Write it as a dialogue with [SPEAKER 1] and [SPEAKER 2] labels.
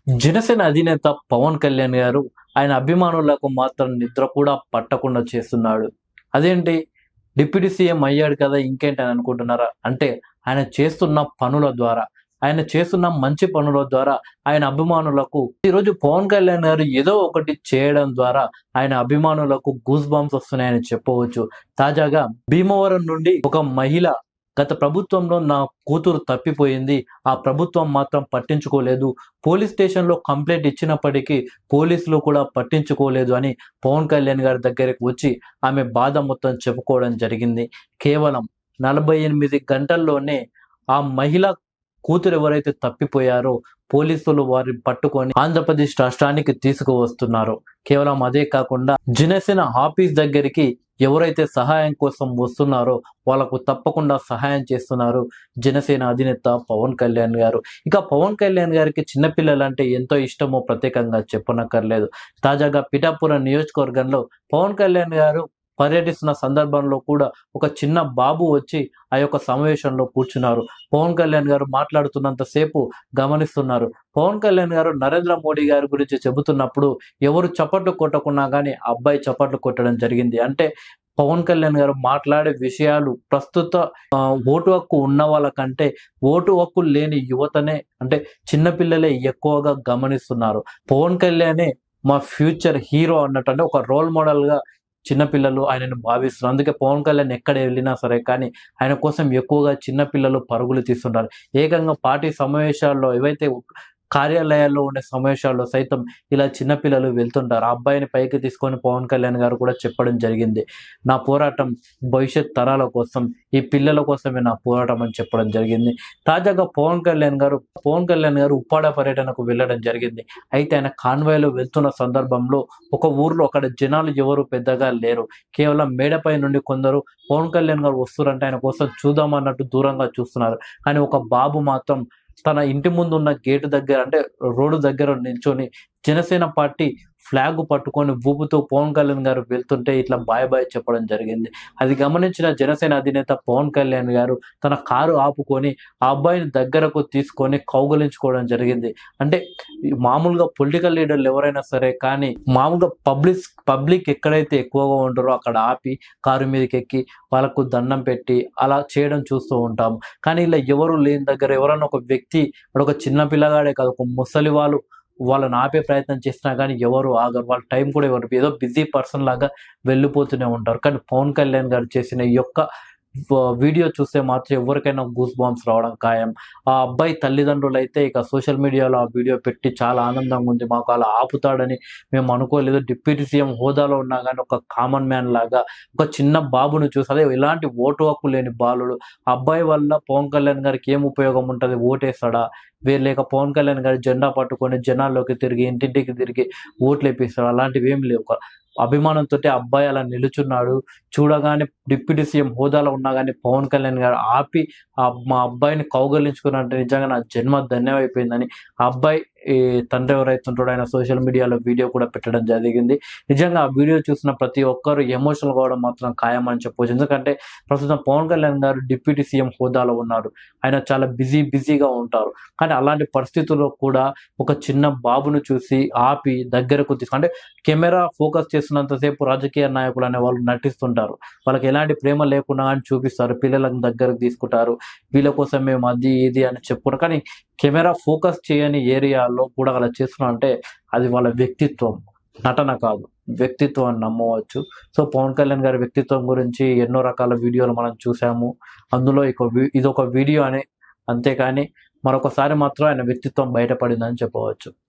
[SPEAKER 1] జనసేన అధినేత పవన్ కళ్యాణ్ గారు ఆయన అభిమానులకు మాత్రం నిద్ర కూడా పట్టకుండా చేస్తున్నాడు. అదేంటి, డిప్యూటీ సీఎం అయ్యాడు కదా ఇంకేంటి అని అనుకుంటున్నారా? అంటే ఆయన చేస్తున్న పనుల ద్వారా, ఆయన చేస్తున్న మంచి పనుల ద్వారా ఆయన అభిమానులకు ఈరోజు పవన్ కళ్యాణ్ గారు ఏదో ఒకటి చేయడం ద్వారా ఆయన అభిమానులకు గూస్ బంప్స్ వస్తున్నాయని చెప్పవచ్చు. తాజాగా భీమవరం నుండి ఒక మహిళ, గత ప్రభుత్వంలో నా కూతురు తప్పిపోయింది, ఆ ప్రభుత్వం మాత్రం పట్టించుకోలేదు, పోలీస్ స్టేషన్లో కంప్లైంట్ ఇచ్చినప్పటికీ పోలీసులు కూడా పట్టించుకోలేదు అని పవన్ కళ్యాణ్ గారి దగ్గరికి వచ్చి ఆమె బాధ మొత్తం చెప్పుకోవడం జరిగింది. కేవలం 48 గంటల్లోనే ఆ మహిళ కూతురు ఎవరైతే తప్పిపోయారో పోలీసులు వారిని పట్టుకొని ఆంధ్రప్రదేశ్ రాష్ట్రానికి తీసుకువస్తున్నారు. కేవలం అదే కాకుండా జనసేన ఆఫీస్ దగ్గరికి ఎవరైతే సహాయం కోసం వస్తున్నారో వాళ్ళకు తప్పకుండా సహాయం చేస్తున్నారు జనసేన అధినేత పవన్ కళ్యాణ్ గారు. ఇక పవన్ కళ్యాణ్ గారికి చిన్నపిల్లలంటే ఎంతో ఇష్టమో ప్రత్యేకంగా చెప్పనక్కర్లేదు. తాజాగా పిఠాపురం నియోజకవర్గంలో పవన్ కళ్యాణ్ గారు పర్యటిస్తున్న సందర్భంలో కూడా ఒక చిన్న బాబు వచ్చి ఆ యొక్క సమావేశంలో కూర్చున్నారు. పవన్ కళ్యాణ్ గారు మాట్లాడుతున్నంతసేపు గమనిస్తున్నారు. పవన్ కళ్యాణ్ గారు నరేంద్ర మోడీ గారి గురించి చెబుతున్నప్పుడు ఎవరు చప్పట్లు కొట్టకున్నా కానీ అబ్బాయి చప్పట్లు కొట్టడం జరిగింది. అంటే పవన్ కళ్యాణ్ గారు మాట్లాడే విషయాలు ప్రస్తుత ఓటు హక్కు ఉన్న వాళ్ళకంటే ఓటు హక్కు లేని యువతనే, అంటే చిన్నపిల్లలే ఎక్కువగా గమనిస్తున్నారు. పవన్ కళ్యాణే మా ఫ్యూచర్ హీరో అన్నట్టు, అంటే ఒక రోల్ మోడల్ గా చిన్నపిల్లలు ఆయనను భావిస్తున్నారు. అందుకే పవన్ కళ్యాణ్ ఎక్కడ వెళ్ళినా సరే కానీ ఆయన కోసం ఎక్కువగా చిన్నపిల్లలు పరుగులు తీస్తున్నారు. ఏకంగా పార్టీ సమావేశాల్లో ఏవైతే కార్యాలయాల్లో ఉండే సమావేశాల్లో సైతం ఇలా చిన్నపిల్లలు వెళ్తుంటారు. ఆ అబ్బాయిని పైకి తీసుకొని పవన్ కళ్యాణ్ గారు కూడా చెప్పడం జరిగింది. నా పోరాటం భవిష్యత్ తరాల కోసం, ఈ పిల్లల కోసమే నా పోరాటం అని చెప్పడం జరిగింది. తాజాగా పవన్ కళ్యాణ్ గారు ఉప్పాడ పర్యటనకు వెళ్ళడం జరిగింది. అయితే ఆయన కాన్వాయ్లో వెళ్తున్న సందర్భంలో ఒక ఊర్లో అక్కడ జనాలు ఎవరు పెద్దగా లేరు. కేవలం మేడపై నుండి కొందరు పవన్ కళ్యాణ్ గారు వస్తున్నారంటే ఆయన కోసం చూద్దామన్నట్టు దూరంగా చూస్తున్నారు. కానీ ఒక బాబు మాత్రం తన ఇంటి ముందు ఉన్న గేటు దగ్గర, అంటే రోడ్డు దగ్గర నిల్చొని జనసేన పార్టీ ఫ్లాగ్ పట్టుకొని ఊపుతూ పవన్ కళ్యాణ్ గారు వెళ్తుంటే ఇట్లా బాయ్ బాయ్ చెప్పడం జరిగింది. అది గమనించిన జనసేన అధినేత పవన్ కళ్యాణ్ గారు తన కారు ఆపుకొని ఆ అబ్బాయిని దగ్గరకు తీసుకొని కౌగలించుకోవడం జరిగింది. అంటే మామూలుగా పొలిటికల్ లీడర్లు ఎవరైనా సరే కానీ మామూలుగా పబ్లిక్ ఎక్కడైతే ఎక్కువగా ఉంటారో అక్కడ ఆపి కారు మీదకి ఎక్కి వాళ్ళకు దండం పెట్టి అలా చేయడం చూస్తూ ఉంటాము. కానీ ఇలా ఎవరు లేని దగ్గర ఎవరైనా ఒక వ్యక్తి, ఒక చిన్న పిల్లగాడే కాదు, ఒక ముసలి వాళ్ళని ఆపే ప్రయత్నం చేసినా కానీ ఎవరు ఆగరు. వాళ్ళ టైం కూడా ఎవరు, ఏదో బిజీ పర్సన్ లాగా వెళ్ళిపోతూనే ఉంటారు. కానీ పవన్ కళ్యాణ్ గారు చేసిన ఈ యొక్క వీడియో చూస్తే మాత్రం ఎవరికైనా గూస్ బాంబ్స్ రావడం ఖాయం. ఆ అబ్బాయి తల్లిదండ్రులు అయితే ఇక సోషల్ మీడియాలో ఆ వీడియో పెట్టి చాలా ఆనందంగా ఉంది, మాకు అలా ఆపుతాడని మేము అనుకోలేదు, డిప్యూటీ సీఎం హోదాలో ఉన్నా కానీ ఒక కామన్ మ్యాన్ లాగా ఒక చిన్న బాబును చూసి, అదే ఇలాంటి ఓటు హక్కు లేని బాలుడు, అబ్బాయి వల్ల పవన్ కళ్యాణ్ గారికి ఏం ఉపయోగం ఉంటుంది, ఓటేస్తాడా, లేక పవన్ కళ్యాణ్ గారి జెండా పట్టుకొని జనాల్లోకి తిరిగి ఇంటింటికి తిరిగి ఓట్లు వేపిస్తాడు, అలాంటివి ఏం లేవు. అభిమానంతో అబ్బాయి అలా నిలుచున్నాడు. చూడగానే డిప్యూటీ సీఎం హోదాలో ఉన్నా కానీ పవన్ కళ్యాణ్ గారు ఆపి మా అబ్బాయిని కౌగలించుకున్నట్టు నిజంగా నా జన్మ ధన్యమైపోయిందని ఆ అబ్బాయి తండ్రి ఎవరైతే ఉంటాడో ఆయన సోషల్ మీడియాలో వీడియో కూడా పెట్టడం జరిగింది. నిజంగా ఆ వీడియో చూసిన ప్రతి ఒక్కరు ఎమోషనల్ కావడం మాత్రం ఖాయం అని చెప్పవచ్చు. ఎందుకంటే ప్రస్తుతం పవన్ కళ్యాణ్ గారు డిప్యూటీ సీఎం హోదాలో ఉన్నారు. ఆయన చాలా బిజీగా ఉంటారు. కానీ అలాంటి పరిస్థితుల్లో కూడా ఒక చిన్న బాబును చూసి ఆపి దగ్గరకు అంటే కెమెరా ఫోకస్ చేస్తున్నంతసేపు రాజకీయ నాయకులు అనే వాళ్ళు నటిస్తుంటారు. వాళ్ళకి ఎలాంటి ప్రేమ లేకుండా అని చూపిస్తారు, పిల్లలను దగ్గరకు తీసుకుంటారు, వీళ్ళ కోసం మేము అది ఇది అని చెప్పుకుంటారు. కానీ కెమెరా ఫోకస్ చేయని ఏరియాలో కూడా అలా చేస్తున్నారు అంటే అది వాళ్ళ వ్యక్తిత్వం, నటన కాదు, వ్యక్తిత్వం అని నమ్మవచ్చు. సో పవన్ కళ్యాణ్ గారి వ్యక్తిత్వం గురించి ఎన్నో రకాల వీడియోలు మనం చూసాము. అందులో ఇదొక వీడియో అంతేకాని మరొకసారి మాత్రం ఆయన వ్యక్తిత్వం బయటపడిందని చెప్పవచ్చు.